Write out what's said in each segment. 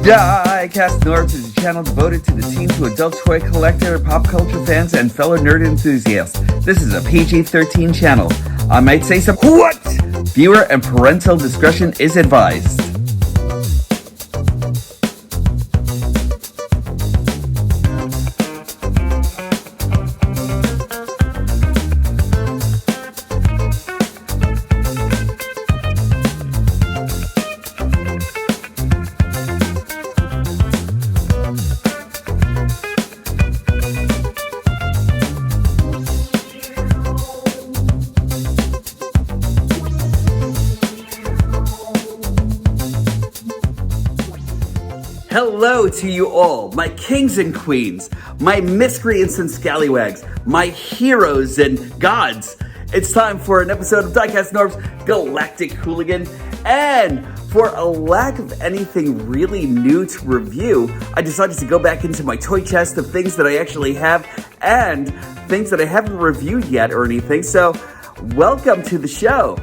Diecast North is a channel devoted to the teen to adult toy collector, pop culture fans, and fellow nerd enthusiasts. This is a PG-13 channel. I might say some what? Viewer and parental discretion is advised. Hello to you all, my kings and queens, my miscreants and scallywags, my heroes and gods. It's time for an episode of Diecast North's Galactic Hooligan, and for a lack of anything really new to review, I decided to go back into my toy chest of things that I actually have and things that I haven't reviewed yet or anything, so welcome to the show.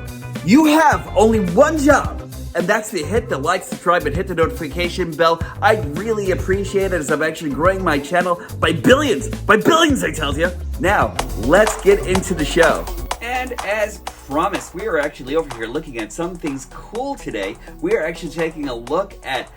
You have only one job, and that's to hit the like, subscribe, and hit the notification bell. I'd really appreciate it as I'm actually growing my channel by billions I tell you. Now, let's get into the show. And as promised, we are actually over here looking at some things cool today. We are actually taking a look at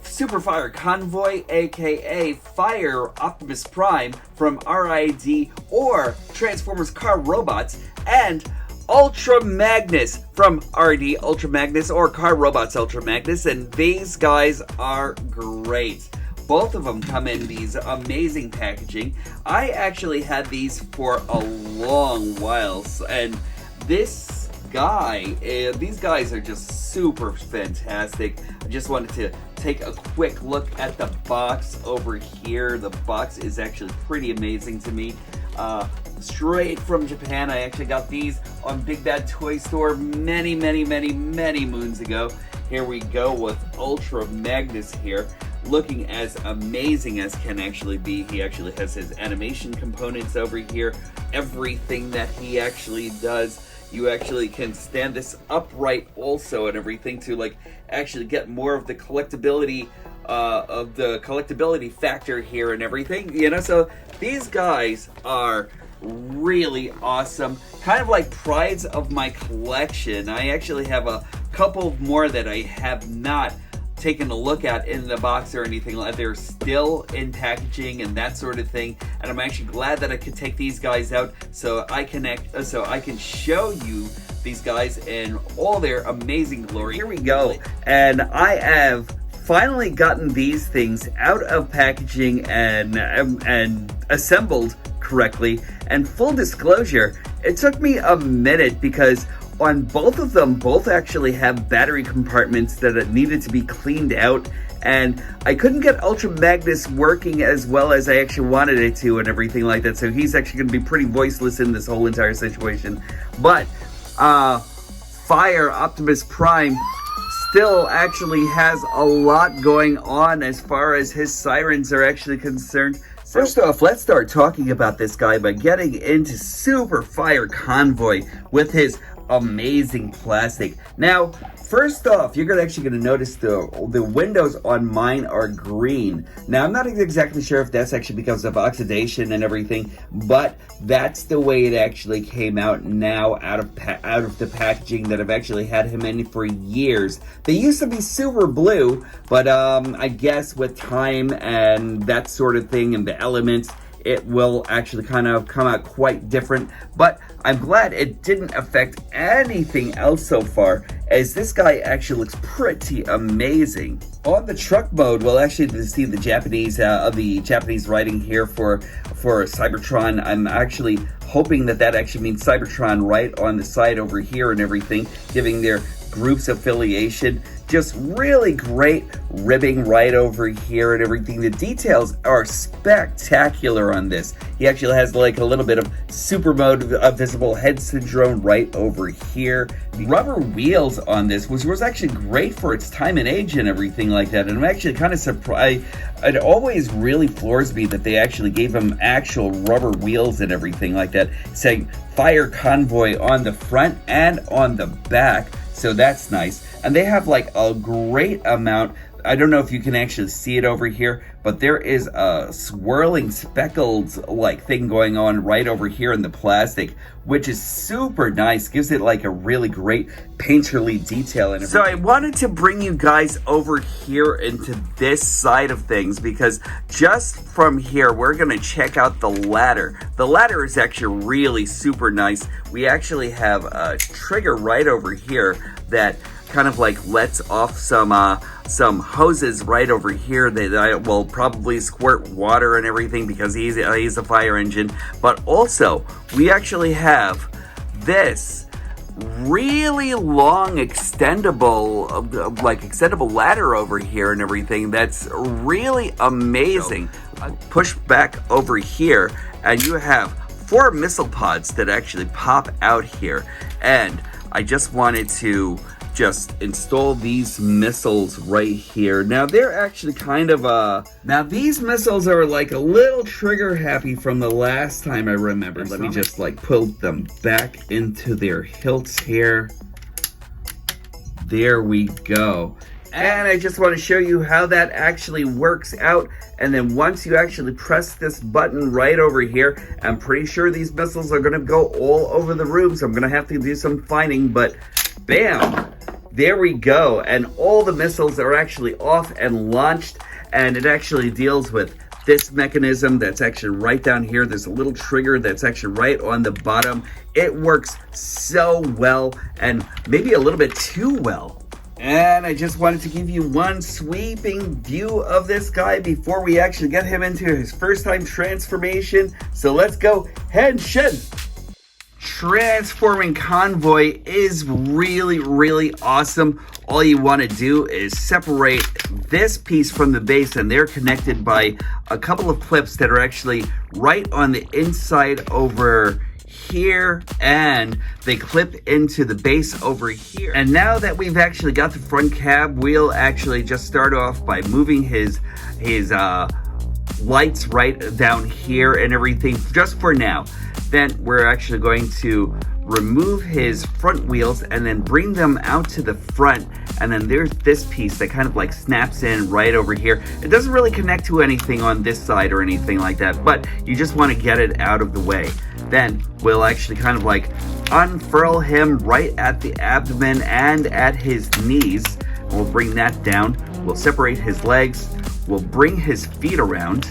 Super Fire Convoy, aka Fire Optimus Prime from RID or Transformers Car Robots, and Ultra Magnus from RD Ultra Magnus or Car Robots Ultra Magnus, and these guys are great. Both of them come in these amazing packaging. I actually had these for a long while, and these guys are just super fantastic. I just wanted to take a quick look at the box over here. The box is actually pretty amazing to me. Straight from Japan. I actually got these on Big Bad Toy Store many moons ago. Here we go with Ultra Magnus here, looking as amazing as can actually be. He actually has his animation components over here. Everything that he actually does, you actually can stand this upright also and everything to like actually get more of the collectability factor here and everything, you know. So these guys are really awesome, kind of like prides of my collection. I actually have a couple more that I have not taken a look at in the box or anything like that. They're still in packaging and that sort of thing, and I'm actually glad that I could take these guys out so I can show you these guys in all their amazing glory. Here we go, and I have finally gotten these things out of packaging and assembled correctly. And full disclosure, it took me a minute because on both of them, both actually have battery compartments that needed to be cleaned out, and I couldn't get Ultra Magnus working as well as I actually wanted it to and everything like that, so he's actually going to be pretty voiceless in this whole entire situation. But Fire Optimus Prime still actually has a lot going on as far as his sirens are actually concerned. First off, let's start talking about this guy by getting into Super Fire Convoy with his amazing plastic. Now, first off, you're actually going to notice the windows on mine are green. Now, I'm not exactly sure if that's actually because of oxidation and everything, but that's the way it actually came out now out of the packaging that I've actually had him in for years. They used to be super blue, but I guess with time and that sort of thing and the elements, it will actually kind of come out quite different, but I'm glad it didn't affect anything else so far, as this guy actually looks pretty amazing. On the truck mode, we'll actually see the Japanese writing here for Cybertron. I'm actually hoping that actually means Cybertron right on the side over here and everything, giving their group's affiliation. Just really great ribbing right over here and everything. The details are spectacular on this. He actually has like a little bit of super mode visible head syndrome right over here. The rubber wheels on this, which was actually great for its time and age and everything like that. And I'm actually kind of surprised. It always really floors me that they actually gave him actual rubber wheels and everything like that, saying Fire Convoy on the front and on the back. So that's nice. And they have like a great amount I don't know if you can actually see it over here, but there is a swirling speckled like thing going on right over here in the plastic, which is super nice. Gives it like a really great painterly detail in it. So I wanted to bring you guys over here into this side of things because just from here, we're going to check out the ladder. The ladder is actually really super nice. We actually have a trigger right over here that kind of like lets off some hoses right over here that will probably squirt water and everything because he's a fire engine. But also, we actually have this really long extendable ladder over here and everything that's really amazing. Push back over here and you have 4 missile pods that actually pop out here, and I just wanted to install these missiles right here. Now they're actually kind of now these missiles are like a little trigger happy from the last time I remember. Let me just like pull them back into their hilts here. There we go. And I just want to show you how that actually works out. And then once you actually press this button right over here, I'm pretty sure these missiles are going to go all over the room. So I'm going to have to do some finding, but bam, there we go. And all the missiles are actually off and launched. And it actually deals with this mechanism that's actually right down here. There's a little trigger that's actually right on the bottom. It works so well, and maybe a little bit too well. And I just wanted to give you one sweeping view of this guy before we actually get him into his first time transformation. So let's go henshin. Transforming Convoy is really, really awesome. All you want to do is separate this piece from the base, and they're connected by a couple of clips that are actually right on the inside over here, and they clip into the base over here. And now that we've actually got the front cab, we'll actually just start off by moving his lights right down here and everything just for now. Then we're actually going to remove his front wheels and then bring them out to the front. And then there's this piece that kind of like snaps in right over here. It doesn't really connect to anything on this side or anything like that, but you just want to get it out of the way. Then we'll actually kind of like unfurl him right at the abdomen and at his knees. We'll bring that down. We'll separate his legs. We'll bring his feet around.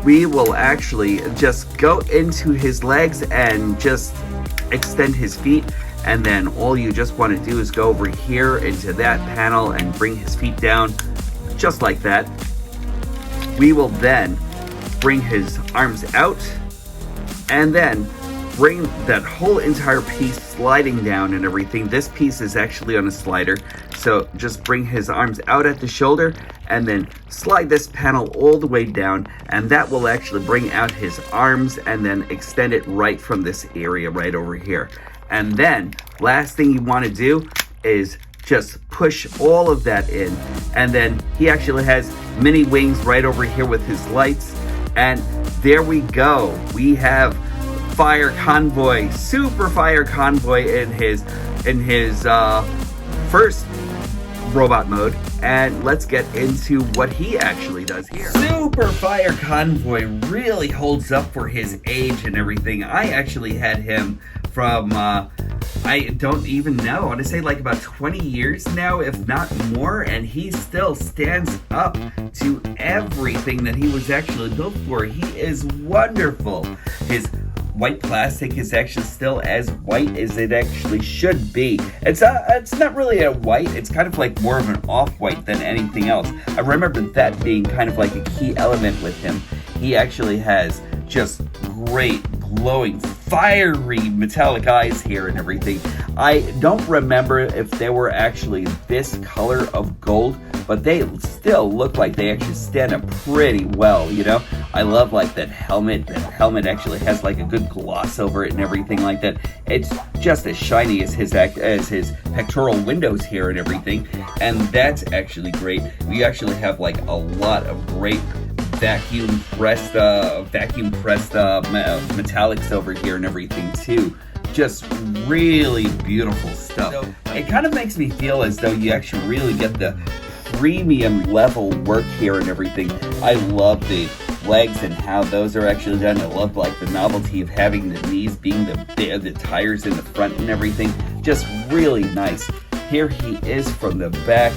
We will actually just go into his legs and just extend his feet. And then all you just want to do is go over here into that panel and bring his feet down just like that. We will then bring his arms out and then bring that whole entire piece sliding down and everything. This piece is actually on a slider, so just bring his arms out at the shoulder and then slide this panel all the way down, and that will actually bring out his arms and then extend it right from this area right over here. And then last thing you want to do is just push all of that in, and then he actually has mini wings right over here with his lights, and there we go. We have Fire Convoy, Super Fire Convoy in his first robot mode, and let's get into what he actually does here. Super Fire Convoy really holds up for his age and everything. I actually had him from I don't even know, I want to say like about 20 years now, if not more, and he still stands up to everything that he was actually built for. He is wonderful. His white plastic is actually still as white as it actually should be. It's not really a white, it's kind of like more of an off-white than anything else. I remember that being kind of like a key element with him. He actually has just great, glowing, fiery metallic eyes here and everything. I don't remember if they were actually this color of gold, but they still look like they actually stand up pretty well, you know? I love like that helmet. That helmet actually has like a good gloss over it and everything like that. It's just as shiny as his pectoral windows here and everything, and that's actually great. We actually have like a lot of great vacuum pressed metallics over here and everything too. Just really beautiful stuff. So it kind of makes me feel as though you actually really get the premium level work here and everything. I love the legs and how those are actually done. I love like the novelty of having the knees being the tires in the front and everything. Just really nice. Here he is from the back.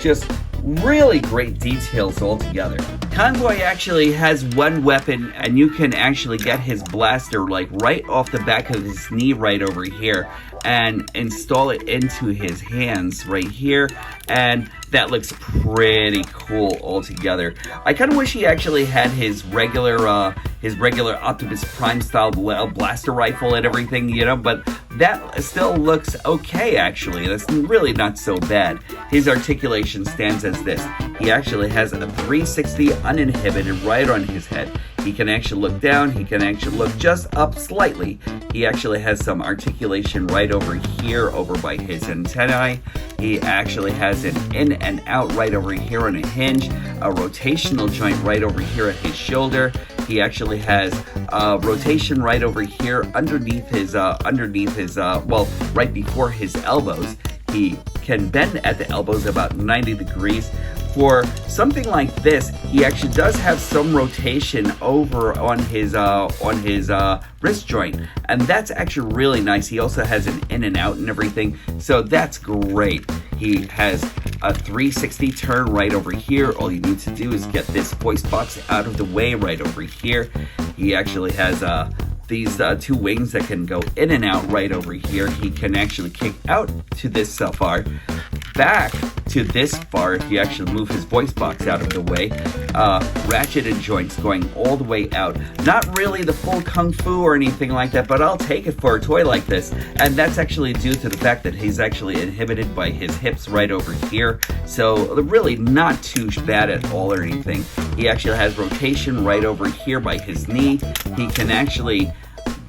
Just really great details altogether. Convoy actually has one weapon, and you can actually get his blaster like right off the back of his knee right over here and install it into his hands right here, and that looks pretty cool altogether. I kind of wish he actually had his regular Optimus Prime style blaster rifle and everything, you know, but that still looks okay actually. That's really not so bad. His articulation stands as this. He actually has a 360 uninhibited right on his head. He can actually look down, he can actually look just up slightly. He actually has some articulation right over here, over by his antennae. He actually has an in and out right over here on a hinge, a rotational joint right over here at his shoulder. He actually has rotation right over here underneath his, well, right before his elbows. He can bend at the elbows about 90 degrees. For something like this, he actually does have some rotation over on his wrist joint, and that's actually really nice. He also has an in and out and everything, so that's great. He has a 360 turn right over here. All you need to do is get this voice box out of the way right over here. He actually has these two wings that can go in and out right over here. He can actually kick out to this far, back to this far if you actually move his voice box out of the way. Ratcheted joints going all the way out. Not really the full kung fu or anything like that, but I'll take it for a toy like this. And that's actually due to the fact that he's actually inhibited by his hips right over here. So really not too bad at all or anything. He actually has rotation right over here by his knee. He can actually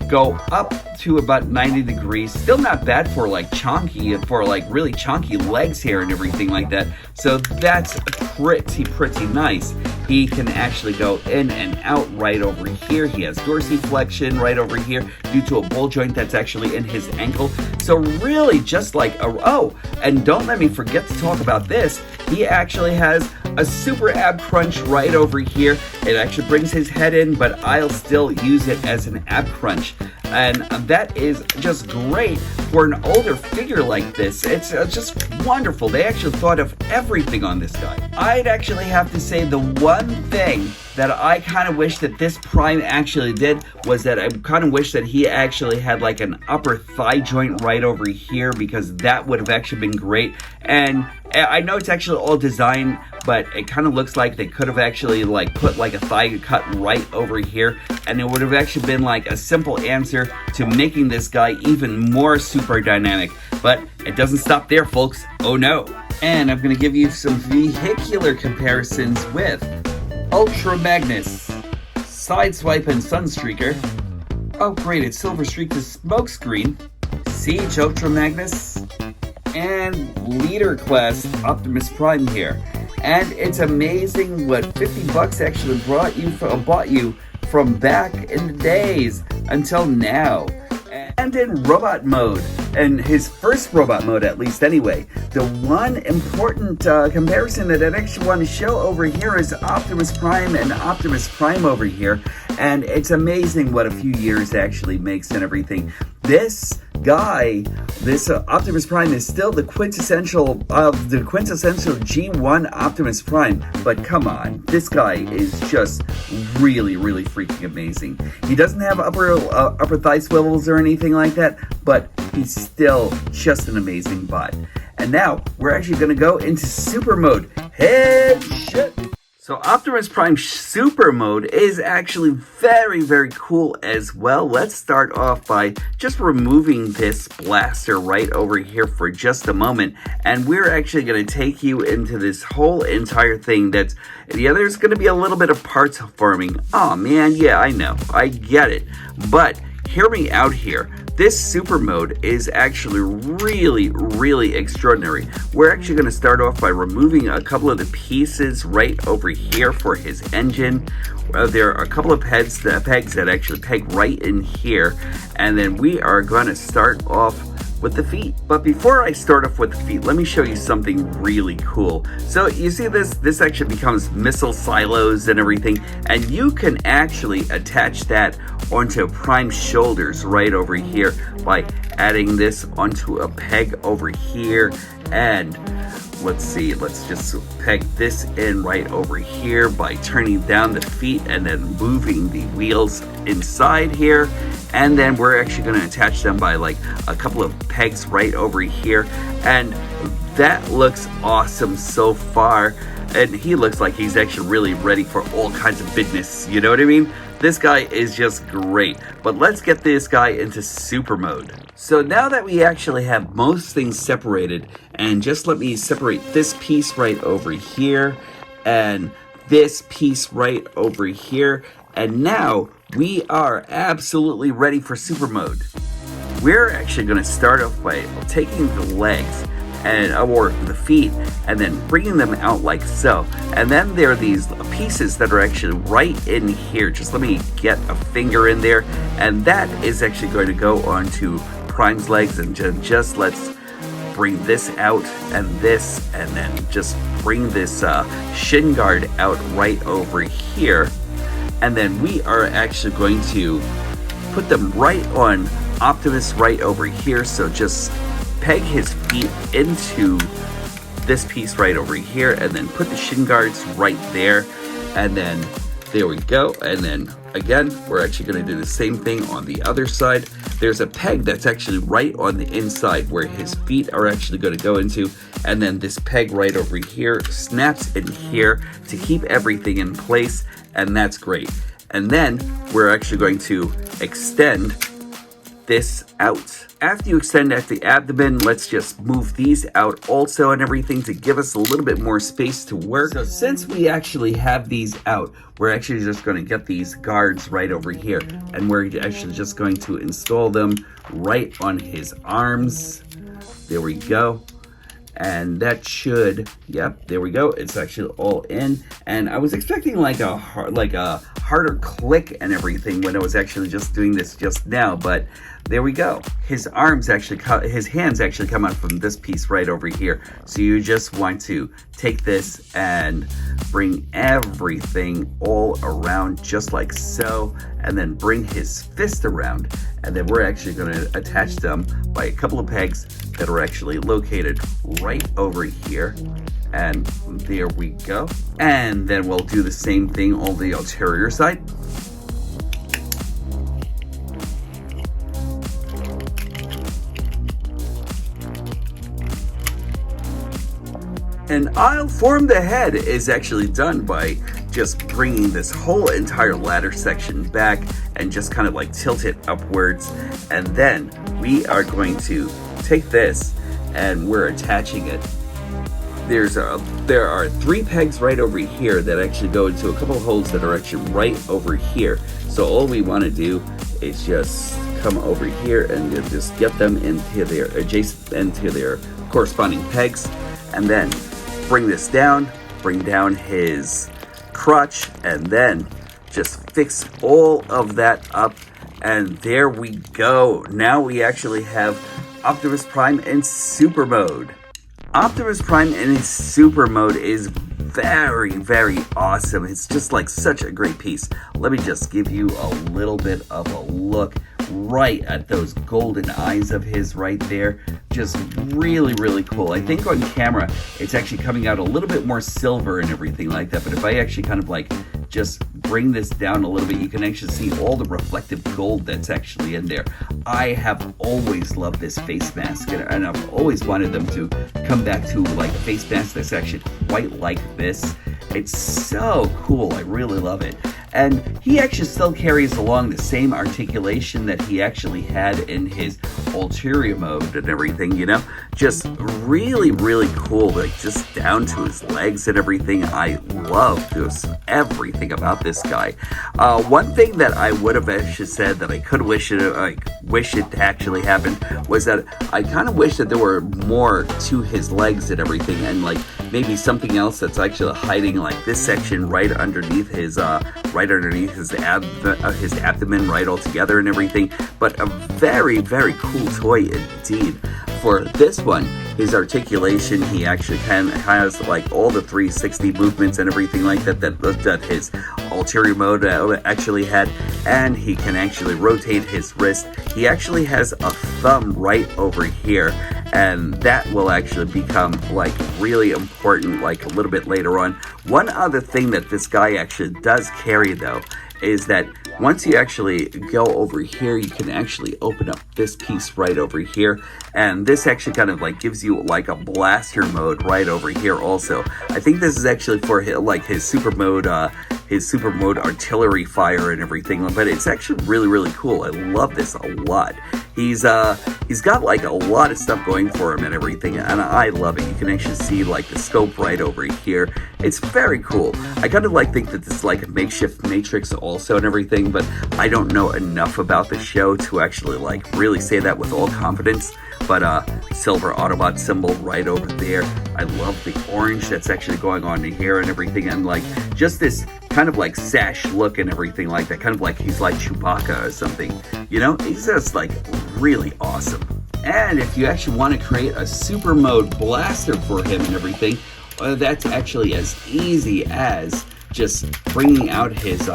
go up to about 90 degrees. Still not bad for like really chunky legs here and everything like that. So that's pretty nice. He can actually go in and out right over here. He has dorsiflexion right over here due to a ball joint that's actually in his ankle. So really just like and don't let me forget to talk about this. He actually has a super ab crunch right over here. It actually brings his head in, but I'll still use it as an ab crunch. And that is just great for an older figure like this. It's just wonderful. They actually thought of everything on this guy. I'd actually have to say the one thing that I kind of wish that this Prime actually did was that I kind of wish that he actually had like an upper thigh joint right over here, because that would have actually been great. And I know it's actually all design, but it kind of looks like they could have actually like put like a thigh cut right over here, and it would have actually been like a simple answer to making this guy even more super dynamic. But it doesn't stop there, folks. Oh no. And I'm going to give you some vehicular comparisons with Ultra Magnus, Sideswipe and Sunstreaker, Upgraded Silver Streak to Smokescreen, Siege Ultra Magnus, and Leader Class Optimus Prime here. And it's amazing what $50 actually bought you from back in the days until now. And in robot mode, and his first robot mode at least anyway, the one important comparison that I actually want to show over here is Optimus Prime and Optimus Prime over here. And it's amazing what a few years actually makes and everything. This guy, this Optimus Prime is still the quintessential G1 Optimus Prime, but come on, this guy is just really freaking amazing. He doesn't have upper thigh swivels or anything like that, but he's still just an amazing bot. And now we're actually going to go into super mode. Headshot. So Optimus Prime Super Mode is actually very cool as well. Let's start off by just removing this blaster right over here for just a moment. And we're actually going to take you into this whole entire thing there's going to be a little bit of parts farming. Oh man, yeah, I know. I get it. But hear me out here. This super mode is actually really extraordinary. We're actually going to start off by removing a couple of the pieces right over here for his engine. There are a couple of pegs that actually peg right in here. And then we are going to start off with the feet. But before I start off with the feet, let me show you something really cool. So you see this actually becomes missile silos and everything, and you can actually attach that onto Prime's shoulders right over here by adding this onto a peg over here. And let's see, let's just peg this in right over here by turning down the feet and then moving the wheels inside here. And then we're actually going to attach them by like a couple of pegs right over here. And that looks awesome so far. And he looks like he's actually really ready for all kinds of business. You know what I mean? This guy is just great. But let's get this guy into super mode. So now that we actually have most things separated, and just let me separate this piece right over here and this piece right over here. And now we are absolutely ready for super mode. We're actually going to start off by taking the legs or the feet and then bringing them out like so. And then there are these pieces that are actually right in here. Just let me get a finger in there, and that is actually going to go onto Prime's legs. And just let's bring this out and this, and then just bring this shin guard out right over here. And then we are actually going to put them right on Optimus right over here. So just peg his feet into this piece right over here, and then put the shin guards right there, and then there we go. And then again, we're actually going to do the same thing on the other side. There's a peg that's actually right on the inside where his feet are actually going to go into, and then this peg right over here snaps in here to keep everything in place, and that's great. And then we're actually going to extend this out. After you extend at the abdomen, let's just move these out also and everything to give us a little bit more space to work. So since we actually have these out, we're actually just going to get these guards right over here, and we're actually just going to install them right on his arms. There we go. And that should, yep, there we go. It's actually all in. And I was expecting like a harder click and everything when I was actually just doing this just now, but there we go. His hands actually come out from this piece right over here. So you just want to take this and bring everything all around just like so, and then bring his fist around, and then we're actually going to attach them by a couple of pegs that are actually located right over here. And there we go. And then we'll do the same thing on the ulterior side. And I'll form the head is actually done by just bringing this whole entire ladder section back and just kind of like tilt it upwards. And then we are going to take this and we're attaching it. There are 3 pegs right over here that actually go into a couple of holes that are actually right over here. So all we want to do is just come over here and just get them into their adjacent, into their corresponding pegs, and then bring this down, bring down his crotch, and then just fix all of that up. And there we go. Now we actually have Optimus Prime in super mode. Optimus Prime in his super mode is very, very awesome. It's just like such a great piece. Let me just give you a little bit of a look right at those golden eyes of his right there. Just really, really cool. I think on camera it's actually coming out a little bit more silver and everything like that, but if I actually kind of like just bring this down a little bit, you can actually see all the reflective gold that's actually in there. I have always loved this face mask, and I've always wanted them to come back to like face mask that's actually quite like this. It's so cool. I really love it. And he actually still carries along the same articulation that he actually had in his ulterior mode and everything, you know? Just really, really cool, like just down to his legs and everything. I love this, everything about this guy. One thing that I would have actually said that I could wish it actually happened was that I kind of wish that there were more to his legs and everything, and like maybe something else that's actually hiding like this section right underneath his abdomen right all together and everything. But a very, very cool cool toy indeed. For this one, his articulation, he actually has like all the 360 movements and everything like that his ulterior mode actually had, and he can actually rotate his wrist. He actually has a thumb right over here, and that will actually become like really important like a little bit later on. One other thing that this guy actually does carry though is that once you actually go over here, you can actually open up this piece right over here, and this actually kind of like gives you like a blaster mode right over here also. I think this is actually for his super mode artillery fire and everything, but it's actually really cool. I love this a lot. He's got like a lot of stuff going for him and everything, and I love it. You can actually see like the scope right over here. It's very cool. I kind of like think that this is like a makeshift Matrix also and everything, but I don't know enough about the show to actually like really say that with all confidence. But silver Autobot symbol right over there. I love the orange that's actually going on in here and everything, and like just this kind of like sash look and everything like that, kind of like he's like Chewbacca or something, you know. He's just like really awesome. And if you actually want to create a super mode blaster for him and everything, that's actually as easy as just bringing out his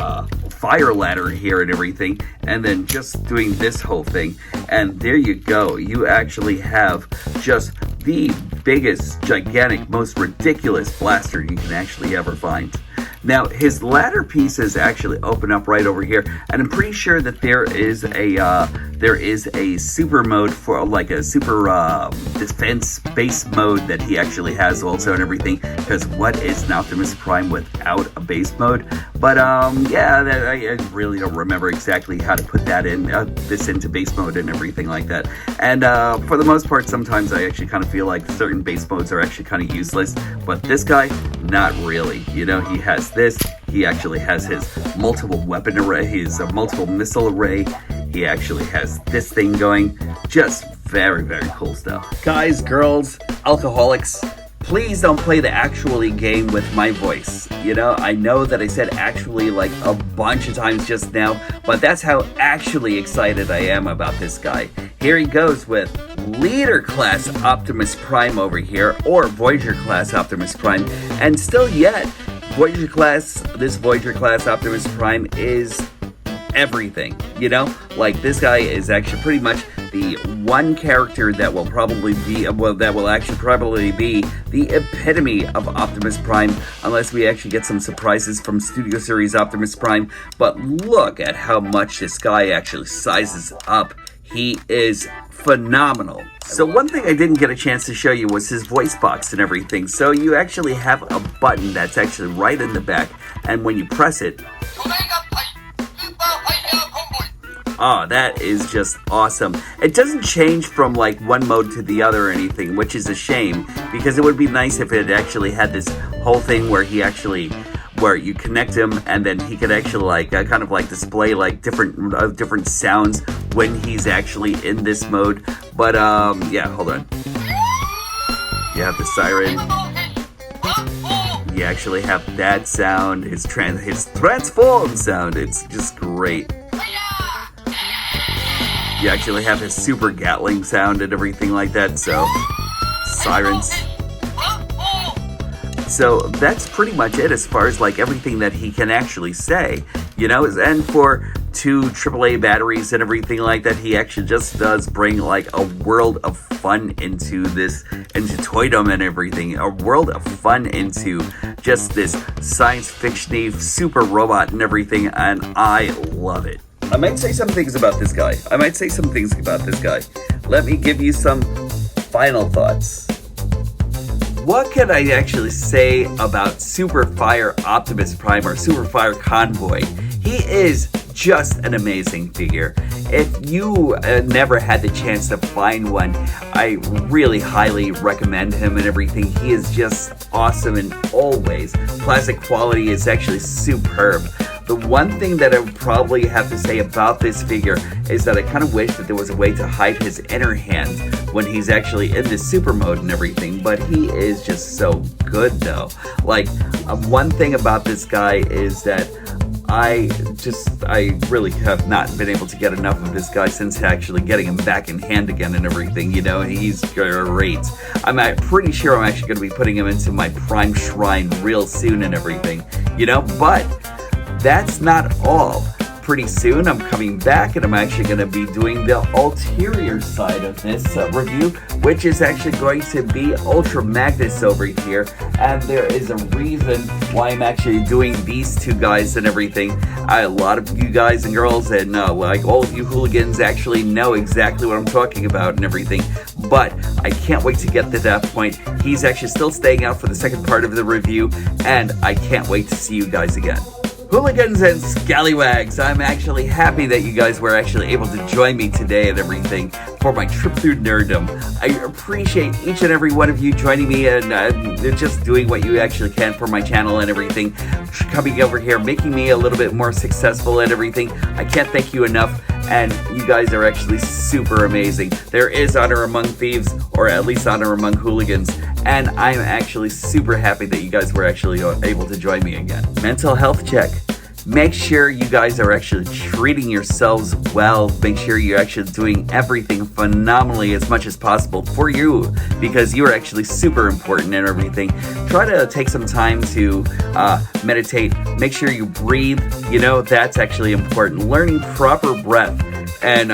fire ladder here and everything, and then just doing this whole thing, and there you go. You actually have just the biggest, gigantic, most ridiculous blaster you can actually ever find. Now, his ladder pieces actually open up right over here, and I'm pretty sure that there is a super mode for like a super defense base mode that he actually has also and everything, because what is an Optimus Prime without a base mode? But yeah, I really don't remember exactly how to put that in, this into base mode and everything like that. And for the most part, sometimes I actually kind of feel like certain base modes are actually kind of useless, but this guy, not really. You know, he has this, he actually has his multiple weapon array, his multiple missile array, he actually has this thing going. Just very cool stuff. Guys, girls, alcoholics, please don't play the actually game with my voice. You know, I know that I said actually like a bunch of times just now, but that's how actually excited I am about this guy. Here he goes with Leader Class Optimus Prime over here, or Voyager Class Optimus Prime, and still yet, this Voyager Class Optimus Prime is everything, you know? Like, this guy is actually pretty much the one character that will probably be, the epitome of Optimus Prime, unless we actually get some surprises from Studio Series Optimus Prime. But look at how much this guy actually sizes up. He is phenomenal. So one thing I didn't get a chance to show you was his voice box and everything. So you actually have a button that's actually right in the back, and when you press it, oh, that is just awesome. It doesn't change from like one mode to the other or anything, which is a shame, because it would be nice if it actually had this whole thing where where you connect him and then he could actually like kind of like display like different sounds when he's actually in this mode. But yeah, hold on. You have the siren. You actually have that sound, his transform sound. It's just great. You actually have his super Gatling sound and everything like that, so sirens. So that's pretty much it as far as like everything that he can actually say, you know. And for 2 AAA batteries and everything like that, he actually just does bring like a world of fun into Toydom and everything, a world of fun into just this science fiction-y super robot and everything, and I love it. I might say some things about this guy. Let me give you some final thoughts. What can I actually say about Super Fire Optimus Prime, or Super Fire Convoy? He is just an amazing figure. If you never had the chance to find one, I really highly recommend him and everything. He is just awesome in all ways. Plastic quality is actually superb. The one thing that I would probably have to say about this figure is that I kind of wish that there was a way to hide his inner hand when he's actually in the super mode and everything, but he is just so good though. Like, one thing about this guy is that I really have not been able to get enough of this guy since actually getting him back in hand again and everything, you know, and he's great. I'm pretty sure I'm actually going to be putting him into my Prime Shrine real soon and everything, you know, but that's not all. Pretty soon I'm coming back and I'm actually going to be doing the ulterior side of this review, which is actually going to be Ultra Magnus over here, and there is a reason why I'm actually doing these two guys and everything. A lot of you guys and girls and like all of you hooligans actually know exactly what I'm talking about and everything, but I can't wait to get to that point. He's actually still staying out for the second part of the review, and I can't wait to see you guys again. Hooligans and scallywags, I'm actually happy that you guys were actually able to join me today and everything for my trip through nerddom. I appreciate each and every one of you joining me and just doing what you actually can for my channel and everything. Coming over here, making me a little bit more successful and everything. I can't thank you enough, and you guys are actually super amazing. There is honor among thieves, or at least honor among hooligans, and I'm actually super happy that you guys were actually able to join me again. Mental health check. Make sure you guys are actually treating yourselves well. Make sure you're actually doing everything phenomenally as much as possible for you, because you are actually super important and everything. Try to take some time to meditate. Make sure you breathe. You know, that's actually important. Learning proper breath and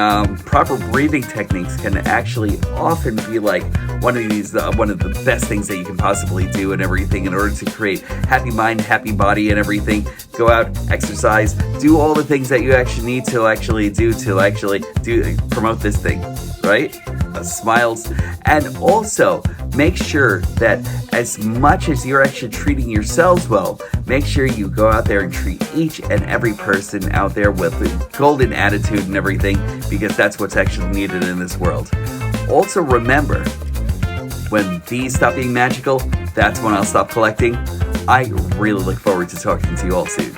proper breathing techniques can actually often be like one of the best things that you can possibly do and everything in order to create happy mind, happy body and everything. Go out, exercise, do all the things that you actually need to actually do promote this thing, right? Smiles. And also make sure that as much as you're actually treating yourselves well, make sure you go out there and treat each and every person out there with a golden attitude and everything, because that's what's actually needed in this world. Also remember, when these stop being magical, that's when I'll stop collecting. I really look forward to talking to you all soon.